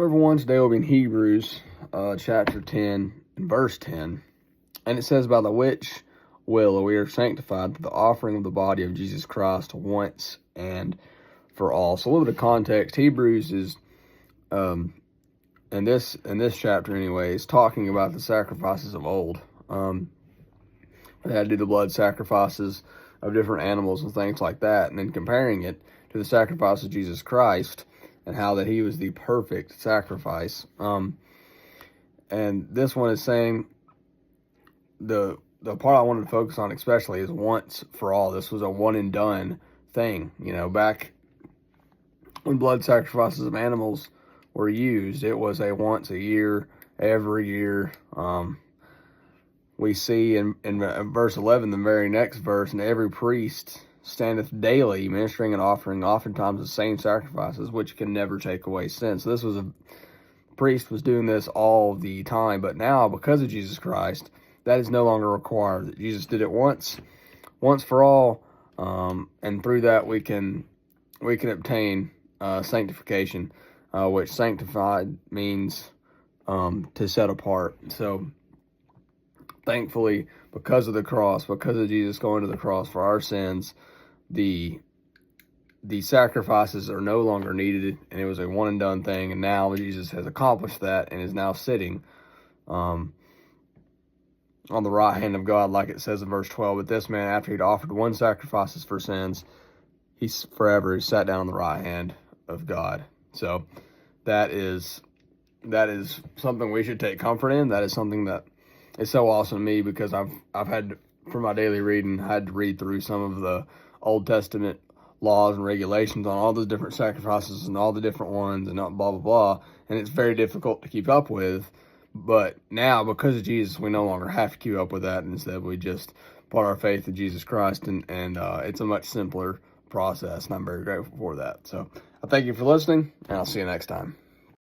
So everyone, today will be in Hebrews chapter 10 and verse 10. And it says, by the which will we are sanctified through the offering of the body of Jesus Christ once and for all. So a little bit of context. Hebrews is, in this chapter anyway, is talking about the sacrifices of old. They had to do the blood sacrifices of different animals and things like that, and then comparing it to the sacrifice of Jesus Christ and how that he was the perfect sacrifice. And this one is saying the part I wanted to focus on especially is once for all. This was a one and done thing. You know, back when blood sacrifices of animals were used, it was a once a year, every year. We see in verse 11, the very next verse, and every priest standeth daily ministering and offering oftentimes the same sacrifices, which can never take away sin. So this was a priest was doing this all the time, but now because of Jesus Christ, that is no longer required. That Jesus did it once for all, and through that we can obtain sanctification, which sanctified means to set apart. So thankfully, because of the cross, because of Jesus going to the cross for our sins, the sacrifices are no longer needed, and it was a one and done thing. And now Jesus has accomplished that and is now sitting on the right hand of God, like it says in verse 12. But this man, after he'd offered one sacrifices for sins, he sat down on the right hand of God. So that is something we should take comfort in. That is something that is so awesome to me, because I've had, for my daily reading, I had to read through some of the Old Testament laws and regulations on all the different sacrifices and all the different ones and blah, blah, blah. And it's very difficult to keep up with. But now, because of Jesus, we no longer have to keep up with that. And instead, we just put our faith in Jesus Christ. And it's a much simpler process. And I'm very grateful for that. So I thank you for listening, and I'll see you next time.